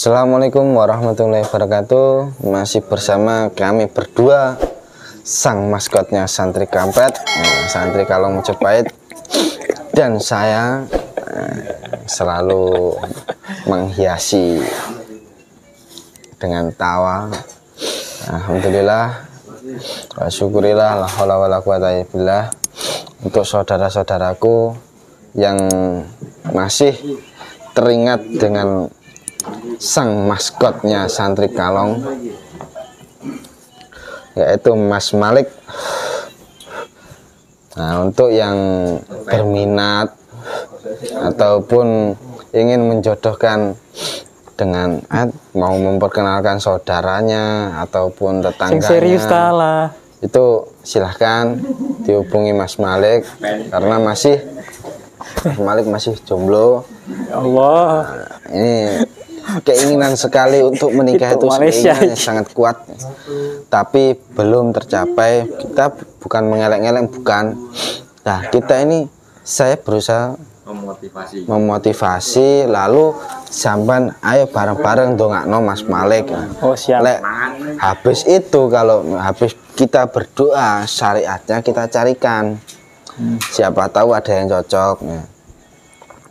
Assalamualaikum warahmatullahi wabarakatuh. Masih bersama kami berdua, sang maskotnya santri kampret, santri Kalong Majapahit, dan saya selalu menghiasi dengan tawa. Alhamdulillah, syukurilah, la haula wala quwata illa billah, untuk saudara-saudaraku yang masih teringat dengan sang maskotnya santri Kalong, yaitu Mas Malik. Nah, untuk yang berminat ataupun ingin menjodohkan dengan mau memperkenalkan saudaranya ataupun tetangganya, serius talah, itu silahkan dihubungi Mas Malik, karena Mas Malik masih jomblo. Allah, ini keinginan sekali untuk menikah, itu keinginan sangat kuat, tapi belum tercapai. Kita bukan mengelak-ngelak, bukan. Nah, kita ini, saya berusaha memotivasi, lalu sampan ayo bareng-bareng dongakno Mas Malik. Oh, siap. Habis itu, kalau habis kita berdoa, syariatnya kita carikan. Siapa tahu ada yang cocok.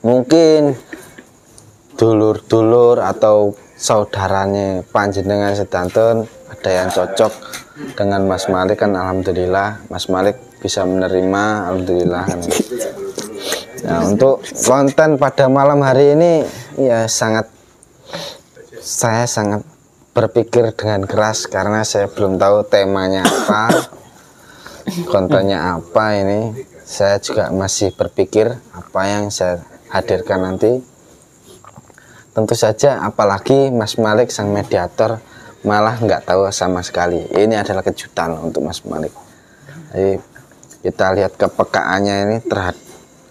Mungkin dulur-dulur atau saudaranya panjenengan sedanten ada yang cocok dengan Mas Malik, kan alhamdulillah Mas Malik bisa menerima, alhamdulillah. Nah, untuk konten pada malam hari ini ya saya sangat berpikir dengan keras, karena saya belum tahu temanya apa, kontennya apa. Ini saya juga masih berpikir apa yang saya hadirkan nanti. Tentu saja, apalagi Mas Malik sang mediator malah nggak tahu sama sekali. Ini adalah kejutan untuk Mas Malik. Jadi kita lihat kepekaannya ini terhadap,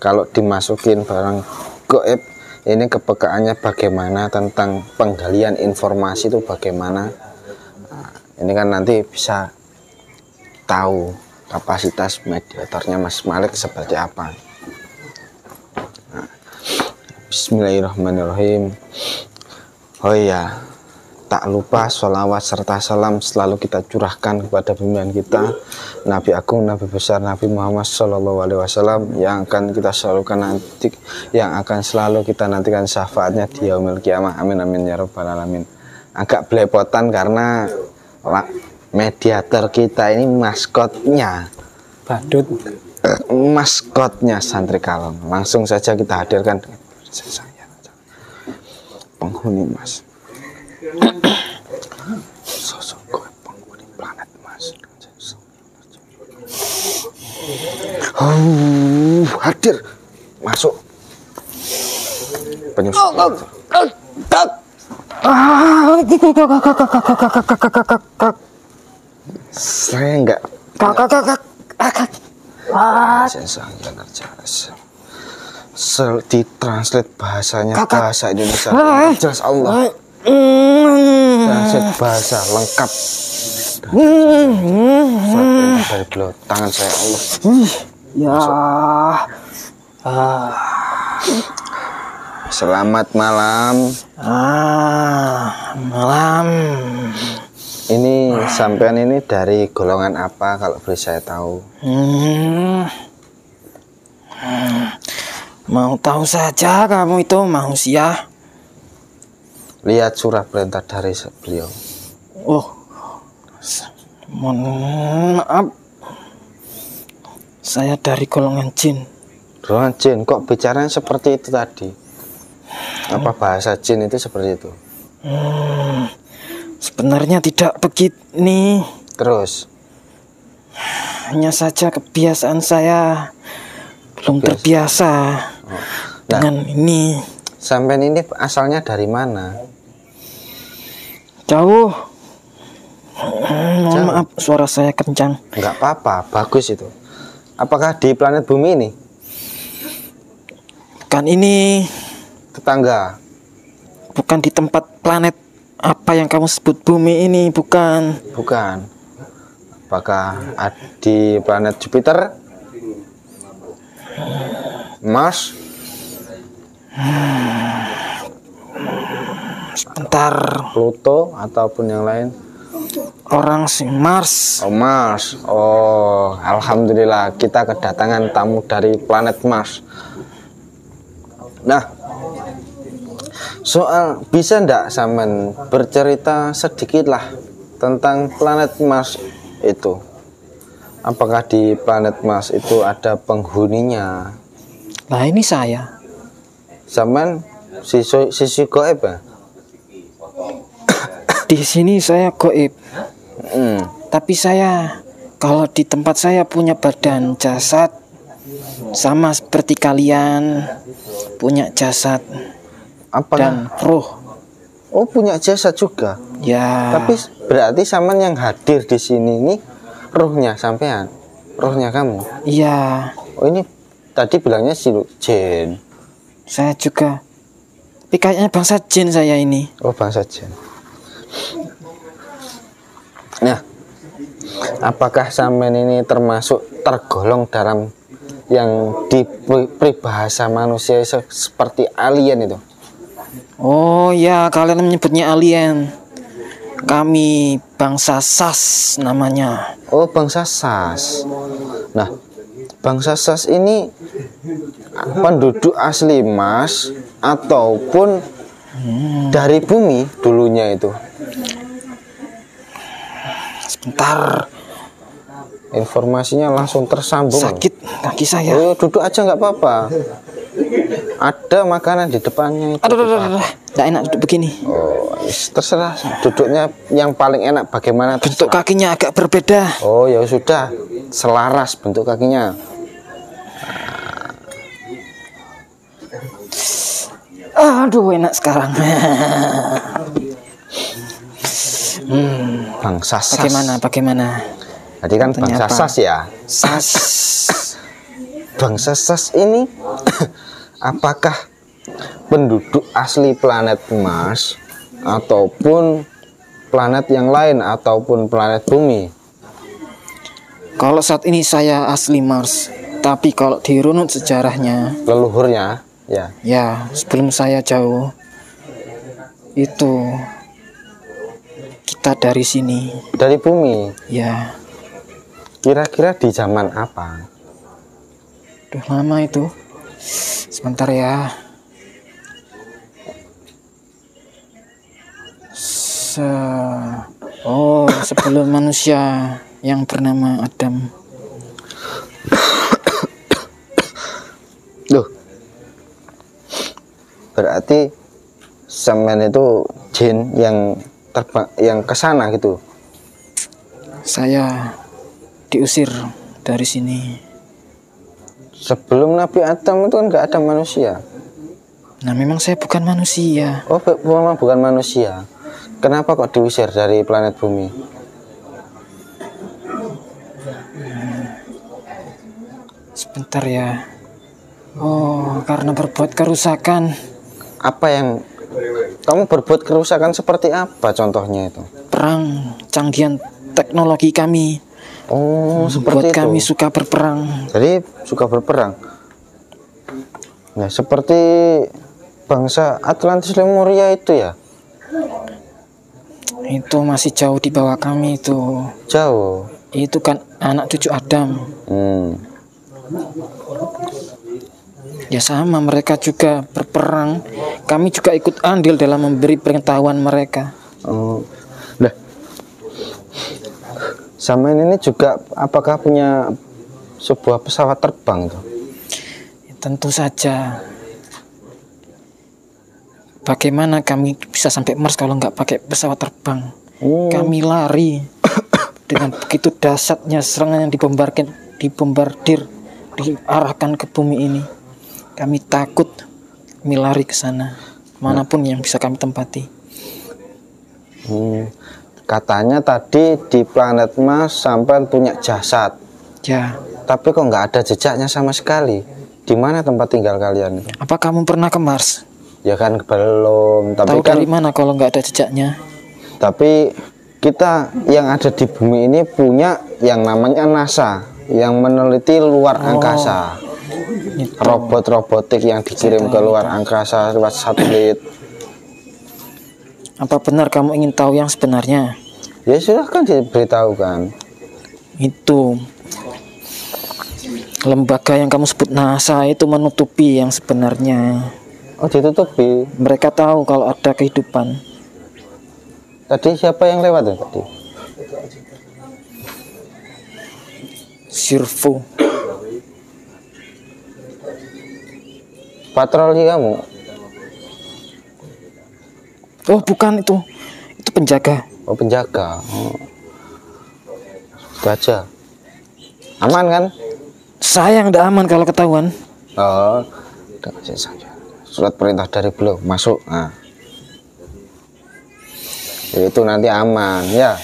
kalau dimasukin barang goib, ini kepekaannya bagaimana, tentang penggalian informasi itu bagaimana. Nah, ini kan nanti bisa tahu kapasitas mediatornya Mas Malik seperti apa. Bismillahirrahmanirrahim. Oh iya, tak lupa sholawat serta salam selalu kita curahkan kepada pimpinan kita, Nabi Agung, Nabi besar, Nabi Muhammad SAW, yang akan kita selalu kita nantikan syafaatnya di yaumil kiamah. Amin amin ya rabbal alamin. Agak belepotan karena mediator kita ini maskotnya badut, maskotnya santri Kalong. Langsung saja kita hadirkan saya, penghuni Mas, sosok penghuni planet Mas. Hadir, masuk penyusup. Saya enggak ditranslate bahasanya, bahasa Indonesia jelas Allah, translate bahasa lengkap dari beliau, tangan saya Allah. Ya, selamat malam. Malam. Ini sampean ini dari golongan apa, kalau boleh saya tahu? Mau tahu saja kamu itu manusia. Lihat surat perintah dari beliau. Oh, mohon maaf, saya dari golongan jin. Golongan jin, kok bicaranya seperti itu tadi? Apa bahasa jin itu seperti itu? Sebenarnya tidak begini. Terus? Hanya saja kebiasaan saya belum terbiasa dengan ini. Sampai ini asalnya dari mana? Jauh. Mohon maaf, suara saya kencang. Enggak apa-apa, bagus itu. Apakah di planet bumi ini? Bukan ini. Tetangga? Bukan di tempat planet apa yang kamu sebut bumi ini, bukan. Bukan. Apakah di planet Jupiter? Mars? Sebentar. Pluto ataupun yang lain? Orang sing Mars. Oh, Mars. Oh, alhamdulillah kita kedatangan tamu dari planet Mars. Nah, soal bisa ndak Samen bercerita sedikit lah tentang planet Mars itu? Apakah di planet Mars itu ada penghuninya? Nah, ini saya. Samen sisi goib ya? Di sini saya goib. Tapi saya kalau di tempat saya punya badan jasad, sama seperti kalian punya jasad Apa? dan roh. Oh, punya jasad juga. Ya. Tapi berarti Samen yang hadir di sini ini rohnya sampean, rohnya kamu. Iya. Oh, ini tadi bilangnya si jin. Saya juga. Tapi kayaknya bangsa jin saya ini. Oh, bangsa jin. Nah, apakah Samen ini termasuk tergolong dalam yang di peribahasa manusia seperti alien itu? Oh ya, kalian menyebutnya alien. Kami bangsa Sas namanya. Oh, bangsa Sas. Nah, bangsa Sas ini penduduk asli Mars ataupun dari bumi dulunya itu? Sebentar. Informasinya langsung tersambung. Sakit kaki saya. Oh, duduk aja nggak apa-apa. Ada makanan di depannya itu. Aduh. Nggak enak duduk begini. Oh, terserah. Duduknya yang paling enak bagaimana? Bentuk Terserah. kakinya agak berbeda. Oh, ya sudah. Selaras bentuk kakinya. Aduh, enak sekarang. Bangsa Sas. Bagaimana? Tadi kan bangsa Ternyata. Sas ya. Sas. Bangsa Sas ini apakah penduduk asli planet Mars ataupun planet yang lain ataupun planet bumi? Kalau saat ini saya asli Mars, tapi kalau dirunut sejarahnya, Leluhurnya ya. ya sebelum saya jauh itu kita dari sini. Dari bumi. Ya, Kira-kira di zaman apa? udah lama itu. Sebentar ya. Sebelum manusia yang bernama Adam. Loh. Berarti Samen itu jin yang terbang yang ke sana gitu. Saya diusir dari sini. Sebelum Nabi Adam itu kan nggak ada manusia. Nah, memang saya bukan manusia. Oh, memang bukan manusia. Kenapa kok diusir dari planet bumi? Sebentar ya. Oh, karena berbuat kerusakan. Apa yang kamu berbuat kerusakan seperti apa contohnya itu? Perang, canggihan teknologi kami. Oh, seperti Buat itu. kami suka berperang. Jadi suka berperang. Ya, seperti bangsa Atlantis Lemuria itu ya. Itu masih jauh di bawah kami itu. Jauh. Itu kan anak cucu Adam. Ya sama, mereka juga berperang. Kami juga ikut andil dalam memberi pengetahuan mereka. Oh. Nah, Samen ini juga apakah punya sebuah pesawat terbang tuh? Tentu saja. Bagaimana kami bisa sampai Mars kalau nggak pakai pesawat terbang? Kami lari dengan begitu dahsyatnya serangan yang dibombardir, diarahkan ke bumi ini. Kami takut, kami lari ke sana, manapun yang bisa kami tempati. Katanya tadi di planet Mars sampai punya jasad. Ya. Tapi kok nggak ada jejaknya sama sekali. Di mana tempat tinggal kalian itu? Apa kamu pernah ke Mars? Ya kan belum. Tapi Tahu kan dari mana kalau nggak ada jejaknya? Tapi kita yang ada di bumi ini punya yang namanya NASA yang meneliti luar angkasa. Itu. Robot robotik yang dikirim ke luar angkasa lewat satelit. Apa benar kamu ingin tahu yang sebenarnya? Ya silahkan diberitahukan. Itu lembaga yang kamu sebut NASA itu menutupi yang sebenarnya. Oh, ditutupi. Mereka tahu kalau ada kehidupan. Tadi siapa yang lewat ya tadi? Servo. Patroli kamu? Oh bukan, itu penjaga. Oh, penjaga. Oh. Itu aja. Aman kan? Saya yang tidak aman kalau ketahuan. Oh, udah kasih saja. Surat perintah dari beliau masuk. Nah, itu nanti aman ya.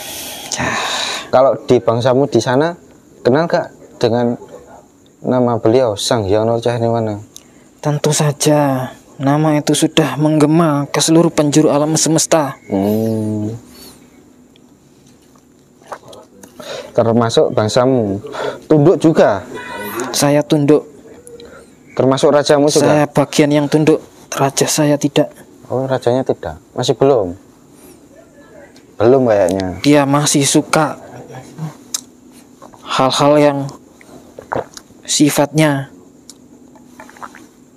Kalau di bangsamu di sana kenal gak dengan nama beliau Sang Hyang Nur Cahyawarna? Tentu saja, nama itu sudah menggema ke seluruh penjuru alam semesta. Termasuk bangsamu tunduk juga. Saya tunduk. Termasuk rajamu juga. Saya bagian yang tunduk. Raja saya tidak. Oh, rajanya tidak. Masih belum. Belum kayaknya. Dia masih suka hal-hal yang sifatnya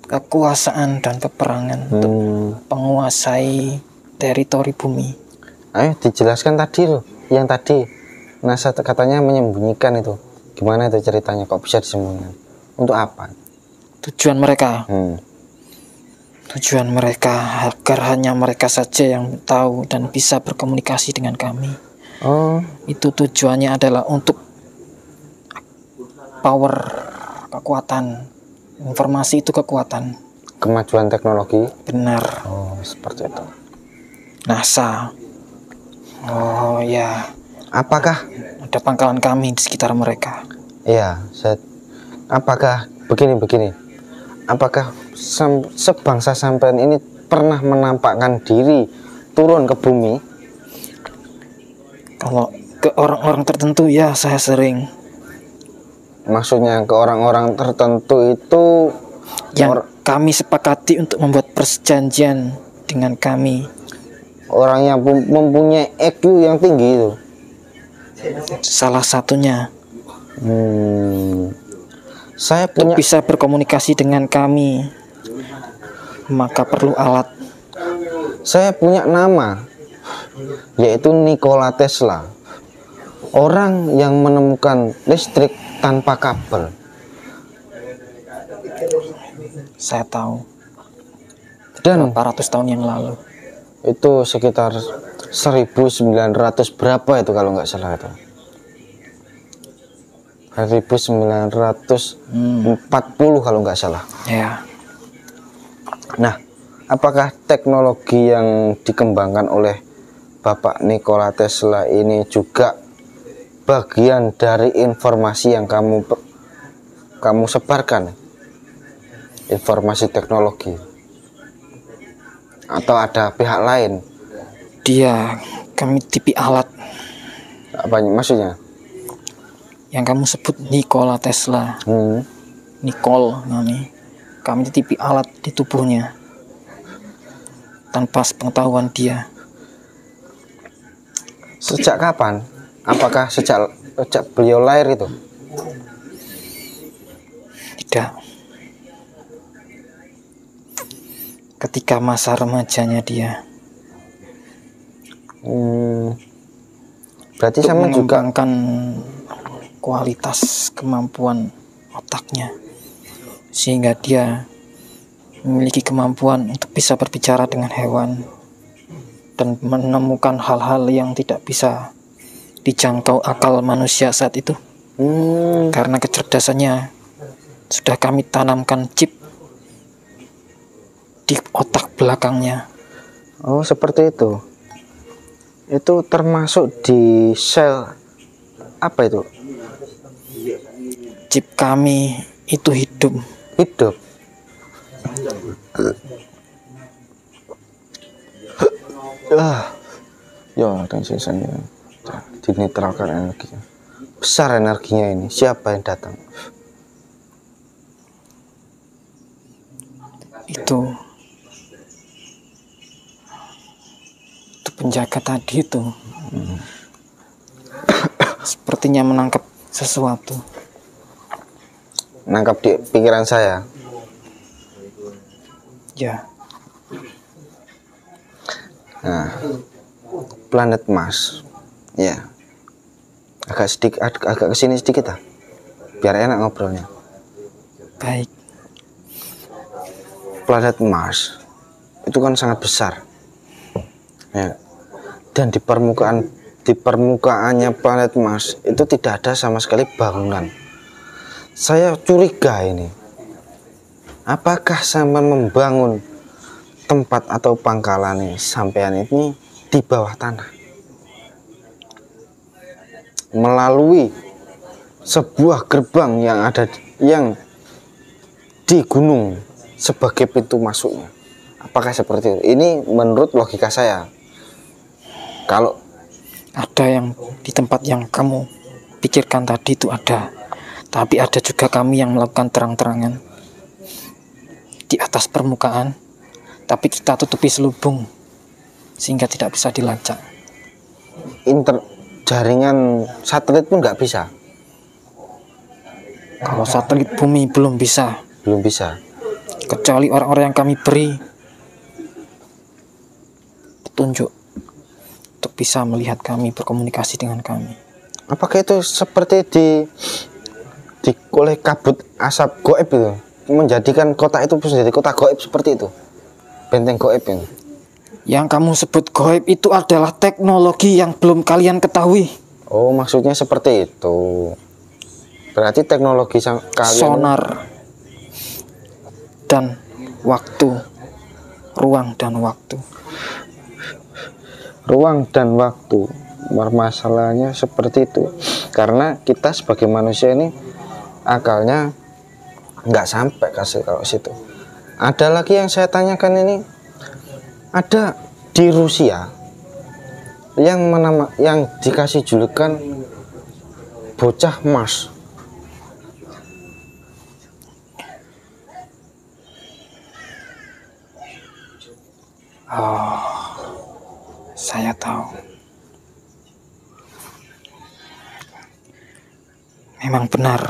kekuasaan dan peperangan untuk menguasai teritori bumi. Ayo dijelaskan tadi loh, yang tadi NASA katanya menyembunyikan itu. Gimana itu ceritanya, kok bisa disembunyikan? Untuk apa? Tujuan mereka. Tujuan mereka agar hanya mereka saja yang tahu dan bisa berkomunikasi dengan kami. Oh, Itu tujuannya adalah untuk power, kekuatan. Informasi itu kekuatan. kemajuan teknologi. Benar. Oh, seperti itu. NASA. Oh ya, Apakah? ada pangkalan kami di sekitar mereka. Iya, apakah begini? Apakah sebangsa sampean ini pernah menampakkan diri turun ke bumi? Kalau ke orang-orang tertentu ya saya sering. Maksudnya ke orang-orang tertentu itu Yang kami sepakati untuk membuat perjanjian dengan kami. orang yang mempunyai EQ yang tinggi itu. Salah satunya. Saya Untuk punya bisa berkomunikasi dengan kami, maka perlu alat. Saya punya nama, yaitu Nikola Tesla. Orang yang menemukan listrik tanpa kabel. Saya tahu. Dan Berapa ratus tahun yang lalu. itu sekitar 1900 berapa itu kalau nggak salah itu. 1940 kalau nggak salah. Ya. Nah, apakah teknologi yang dikembangkan oleh Bapak Nikola Tesla ini juga bagian dari informasi yang kamu sebarkan? Informasi teknologi, atau ada pihak lain? Kami tipi alat. Apa maksudnya? Yang kamu sebut Nikola Tesla. Nicole nami. Kami tipi alat di tubuhnya tanpa sepengetahuan dia. Sejak kapan? Apakah sejak beliau lahir itu? Tidak. Ketika masa remajanya dia. Berarti Untuk sama juga mengembangkan kualitas kemampuan otaknya, sehingga dia memiliki kemampuan untuk bisa berbicara dengan hewan dan menemukan hal-hal yang tidak bisa dijangkau akal manusia saat itu. Karena kecerdasannya sudah kami tanamkan chip di otak belakangnya. Oh, seperti itu. Itu termasuk di sel apa itu? Chip kami itu hidup. Ya, dan sisanya dinetralkan energinya. Besar energinya ini. Siapa yang datang? Itu penjaga tadi itu sepertinya menangkap sesuatu. Nangkap di pikiran saya. Ya, Nah, planet Mars. Ya. Agak kesini sedikit lah. Biar enak ngobrolnya. baik. Planet Mars itu kan sangat besar. Ya. Dan di permukaannya planet Mars itu tidak ada sama sekali bangunan. Saya curiga ini. Apakah sampean membangun tempat atau pangkalan ini sampean ini di bawah tanah? Melalui sebuah gerbang yang di gunung sebagai pintu masuknya. Apakah seperti itu? Ini menurut logika saya. Kalau Ada yang di tempat yang kamu pikirkan tadi itu ada. Tapi ada juga kami yang melakukan terang-terangan di atas permukaan. Tapi kita tutupi selubung sehingga tidak bisa dilacak. jaringan satelit pun nggak bisa. Kalau satelit bumi belum bisa, Belum bisa. kecuali orang-orang yang kami beri petunjuk untuk bisa melihat kami, berkomunikasi dengan kami. Apakah itu seperti di oleh kabut asap goib itu, menjadikan kota itu menjadi kota goib seperti itu, benteng goib ini? Yang kamu sebut gaib itu adalah teknologi yang belum kalian ketahui. Oh, maksudnya seperti itu. Berarti teknologi kalian Sonar dan waktu, ruang dan waktu. ruang dan waktu. Masalahnya seperti itu. Karena kita sebagai manusia ini akalnya nggak sampai kasih kalau situ. Ada lagi yang saya tanyakan ini, ada di Rusia yang dikasih julukan bocah Mars. Oh, saya tahu. Memang benar.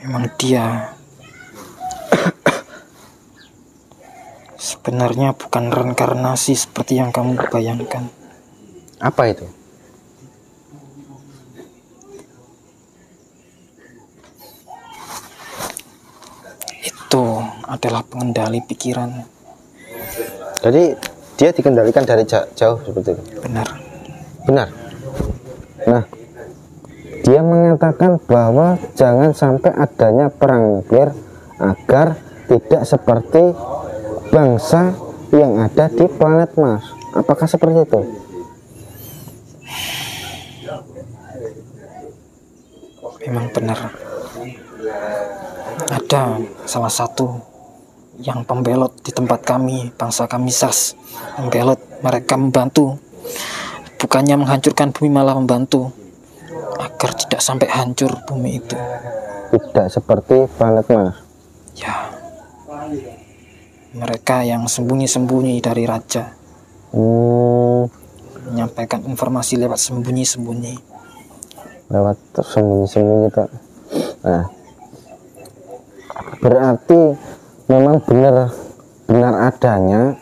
Memang dia sebenarnya bukan reinkarnasi seperti yang kamu bayangkan. Apa itu? Itu adalah pengendali pikiran. Jadi dia dikendalikan dari jauh seperti itu. Benar. Benar. Nah, dia mengatakan bahwa jangan sampai adanya perang nuklir agar tidak seperti bangsa yang ada di planet Mars. Apakah seperti itu? Memang benar. Ada salah satu yang pembelot di tempat kami, bangsa kami SAS membelot, mereka membantu, bukannya menghancurkan bumi, malah membantu agar tidak sampai hancur bumi itu. Tidak seperti planet Mars. Ya, mereka yang sembunyi-sembunyi dari raja, menyampaikan informasi lewat sembunyi-sembunyi. Lewat sembunyi-sembunyi Pak. Nah, berarti memang benar adanya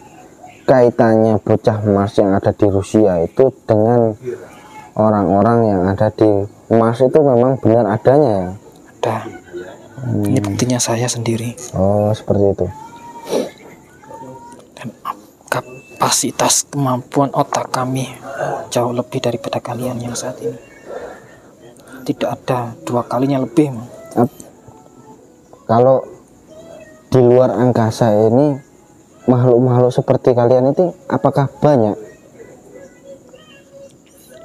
kaitannya bocah Mars yang ada di Rusia itu dengan orang-orang yang ada di Mars, itu memang benar adanya ya? Ada. Ini buktinya saya sendiri. Oh, seperti itu. Dan kapasitas kemampuan otak kami jauh lebih daripada kalian yang saat ini. Tidak ada 2 kalinya lebih. Kalau di luar angkasa ini makhluk-makhluk seperti kalian itu apakah banyak?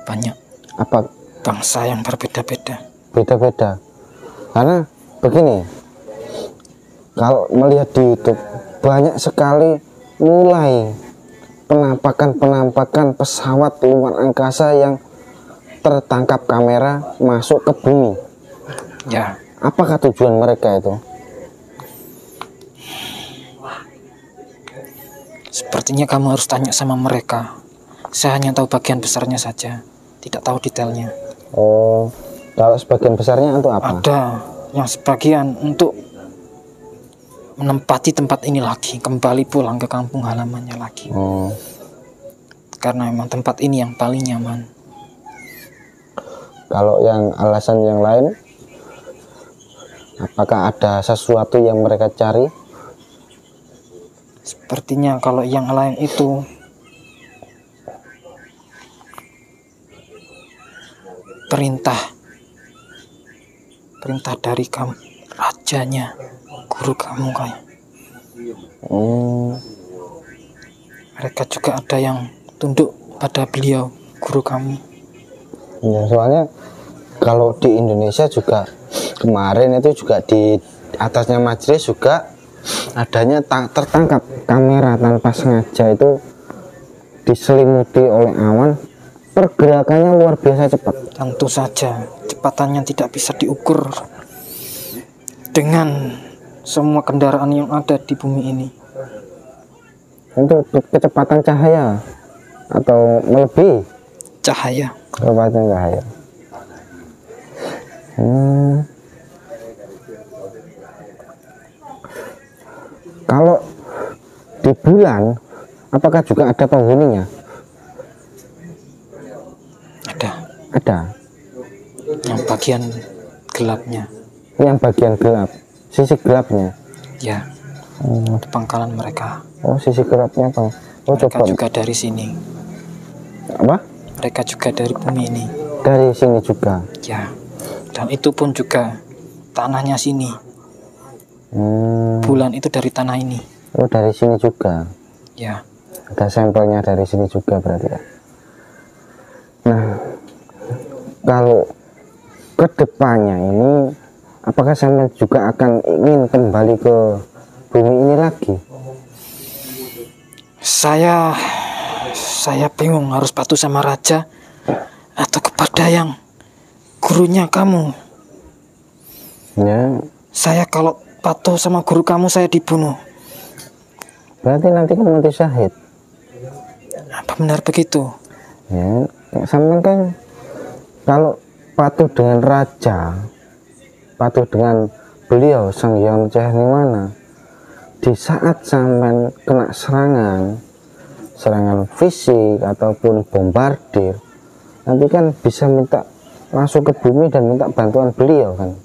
Banyak. Apa Bangsa yang berbeda-beda. beda-beda? Karena begini, kalau melihat di YouTube banyak sekali mulai penampakan pesawat luar angkasa yang tertangkap kamera masuk ke bumi. Ya, Apakah tujuan mereka itu? Sepertinya kamu harus tanya sama mereka. Saya hanya tahu bagian besarnya saja, tidak tahu detailnya. Oh, kalau sebagian besarnya untuk apa? Ada yang sebagian untuk menempati tempat ini lagi, kembali pulang ke kampung halamannya lagi. Oh, Karena memang tempat ini yang paling nyaman. kalau yang alasan yang lain, apakah ada sesuatu yang mereka cari? Sepertinya kalau yang lain itu perintah dari kamu, rajanya, guru kamu kayak. Mereka juga ada yang tunduk pada beliau, guru kamu. Ya, soalnya kalau di Indonesia juga kemarin itu juga di atasnya majelis juga adanya tertangkap kamera tanpa sengaja itu diselimuti oleh awan, pergerakannya luar biasa cepat. Tentu saja kecepatannya tidak bisa diukur dengan semua kendaraan yang ada di bumi ini. Itu kecepatan cahaya atau melebihi Cahaya. kecepatan cahaya. Kalau di bulan, apakah juga ada penghuninya? Ada Ada. yang bagian gelapnya. Yang bagian gelap, sisi gelapnya. Ya, di pangkalan mereka. Oh, sisi gelapnya apa? Oh, Mereka coba. juga dari sini. Apa? Mereka juga dari bumi ini. Dari sini juga. Ya, dan itu pun juga tanahnya sini. Hmm. Bulan itu dari tanah ini. Oh, dari sini juga. Ya, Ada sampelnya dari sini juga berarti ya. Nah, kalau ke depannya ini, apakah sampai juga akan ingin kembali ke bumi ini lagi? Saya bingung harus patuh sama raja atau kepada yang gurunya kamu. Ya, Saya kalau patuh sama guru kamu saya dibunuh. berarti nanti kan mati syahid. Apa benar begitu? Ya, sama kan kalau patuh dengan raja, patuh dengan beliau Sang Hyang Cahyanimana, di saat sampai kena serangan fisik ataupun bombardir, nanti kan bisa minta masuk ke bumi dan minta bantuan beliau kan.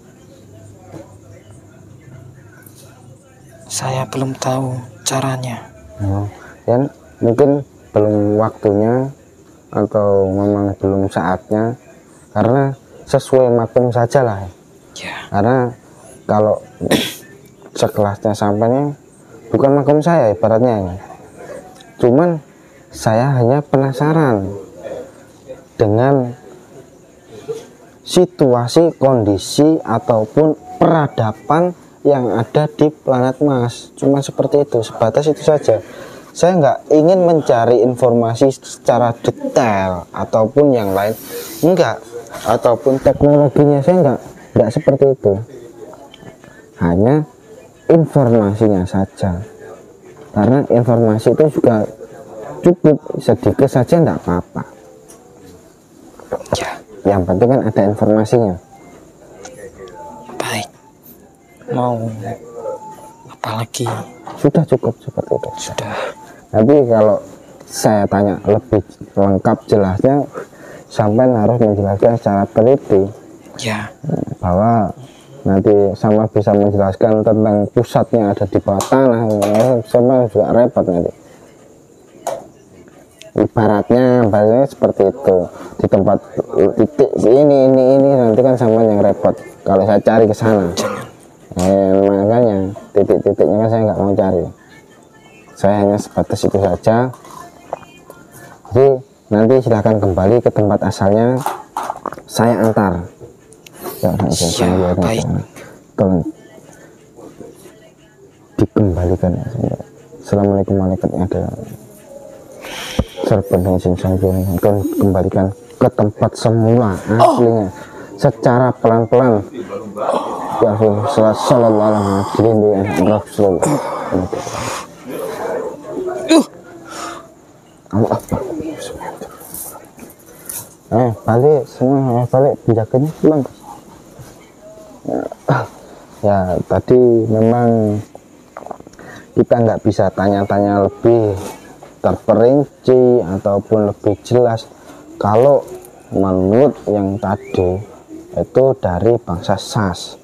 Saya belum tahu caranya. Dan mungkin belum waktunya atau memang belum saatnya, karena sesuai maklum saja lah. Ya, Karena kalau sekelasnya sampainya bukan maklum saya ibaratnya ini. Cuman saya hanya penasaran dengan situasi, kondisi ataupun peradaban yang ada di planet Mars. Cuma seperti itu, sebatas itu saja. Saya nggak ingin mencari informasi secara detail ataupun yang lain, enggak, ataupun teknologinya saya enggak seperti itu. Hanya informasinya saja. Karena informasi itu juga cukup, sedikit saja enggak apa-apa. ya, Yang penting kan ada informasinya. baik. Mau apalagi? Sudah cukup seperti itu. Sudah. Tapi kalau saya tanya lebih lengkap jelasnya, sampai harus menjelaskan secara teliti Ya, bahwa nanti sama bisa menjelaskan tentang pusatnya ada di bawah tanah, sama juga repot nanti. Ibaratnya seperti itu, di tempat titik ini nanti kan sama yang repot kalau saya cari ke sana. Makanya titik-titiknya kan saya nggak mau cari, saya hanya sebatas itu saja. Jadi nanti silahkan kembali ke tempat asalnya, saya antar. Ya, baik. Tolong dikembalikan ya. Assalamualaikum warahmatullahi wabarakatuh. Kembalikan ke tempat semula aslinya secara pelan-pelan. Ya Rasulullah sallallahu alaihi wasallam. Allah Akbar. Balik semua, balik penjaganya pulang. Ya tadi memang kita nggak bisa tanya-tanya lebih terperinci ataupun lebih jelas kalau menurut yang tadi itu dari bangsa Sas.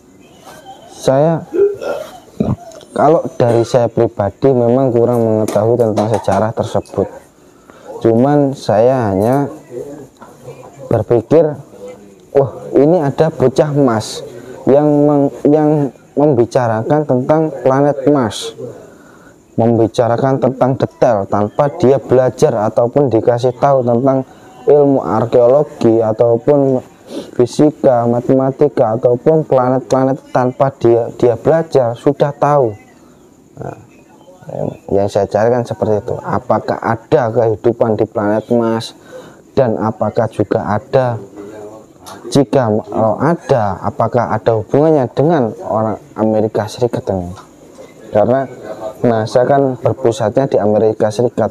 Kalau dari saya pribadi memang kurang mengetahui tentang sejarah tersebut, cuman saya hanya berpikir, wah ini ada bocah Mars yang membicarakan tentang planet Mars, membicarakan tentang detail tanpa dia belajar ataupun dikasih tahu tentang ilmu arkeologi ataupun fisika, matematika ataupun planet-planet, tanpa dia belajar sudah tahu. Nah, yang saya cari kan seperti itu. Apakah ada kehidupan di planet Mars, dan apakah juga ada, jika ada, apakah ada hubungannya dengan orang Amerika Serikat ini? Karena NASA kan berpusatnya di Amerika Serikat,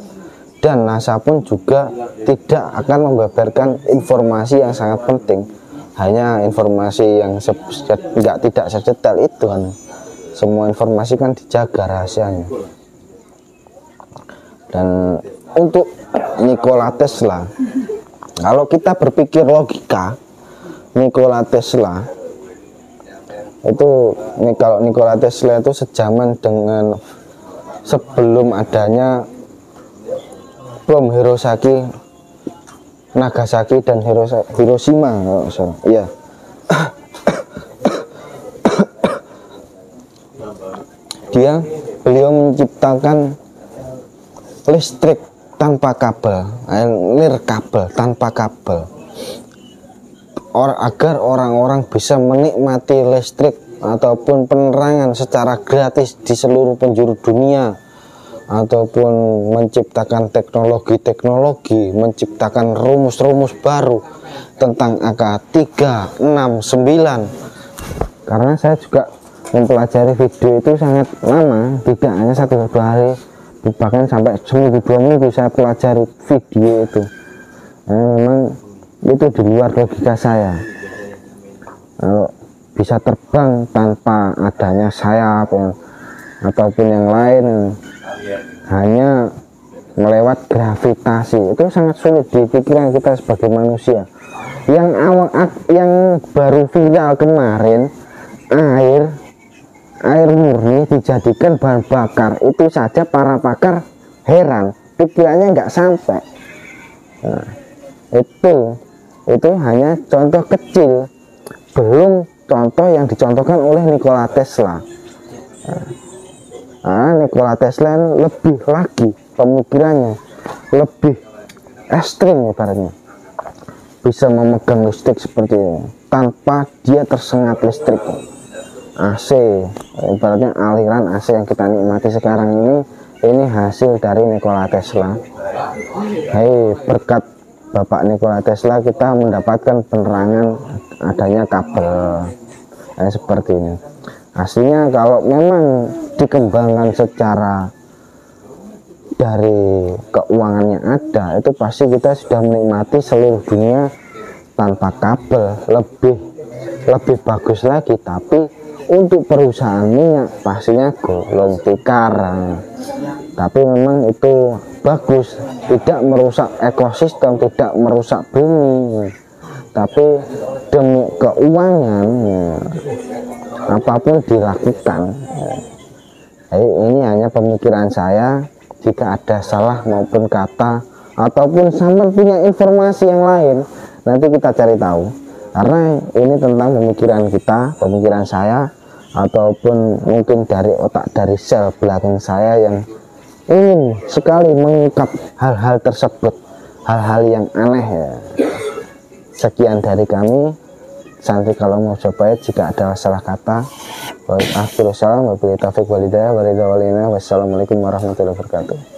dan NASA pun juga tidak akan membeberkan informasi yang sangat penting, hanya informasi yang tidak sedetail itu kan. Semua informasi kan dijaga rahasianya. Dan untuk Nikola Tesla, kalau kita berpikir logika, Nikola Tesla itu, kalau Nikola Tesla itu sejaman dengan sebelum adanya bom Nagasaki dan Hiroshima, ya. Beliau menciptakan listrik tanpa kabel, nirkabel tanpa kabel, agar orang-orang bisa menikmati listrik ataupun penerangan secara gratis di seluruh penjuru dunia, ataupun menciptakan teknologi-teknologi, menciptakan rumus-rumus baru tentang angka 3, 6, 9. Karena saya juga mempelajari video itu sangat lama, tidak hanya 1-2 hari, bahkan sampai seminggu 2 minggu saya pelajari video itu. Memang itu di luar logika saya. Kalau bisa terbang tanpa adanya sayap ataupun yang lain, hanya melewat gravitasi, itu sangat sulit di pikiran kita sebagai manusia. Yang baru viral kemarin, air murni dijadikan bahan bakar, itu saja para pakar heran, pikirannya nggak sampai. Nah, itu hanya contoh kecil, belum contoh yang dicontohkan oleh Nikola Tesla. Nikola Tesla lebih lagi pemikirannya, lebih ekstrim ibaratnya, bisa memegang listrik seperti ini tanpa dia tersengat listrik. AC, ibaratnya aliran AC yang kita nikmati sekarang ini hasil dari Nikola Tesla. Berkat Bapak Nikola Tesla kita mendapatkan penerangan adanya kabel seperti ini. Aslinya kalau memang dikembangkan secara dari keuangannya ada, itu pasti kita sudah menikmati seluruh dunia tanpa kabel, lebih bagus lagi. Tapi untuk perusahaan minyak pastinya gulung tikar. Tapi memang itu bagus, tidak merusak ekosistem, tidak merusak bumi, tapi demi keuangan apapun dilakukan. Ini hanya pemikiran saya. Jika ada salah maupun kata ataupun sampai punya informasi yang lain, nanti kita cari tahu, karena ini tentang pemikiran kita, pemikiran saya, ataupun mungkin dari otak, dari sel belakang saya yang ingin sekali mengungkap hal-hal tersebut, hal-hal yang aneh ya. Sekian dari kami. Santri kalau mau coba, jika ada salah kata, wassalamualaikum warahmatullahi wabarakatuh.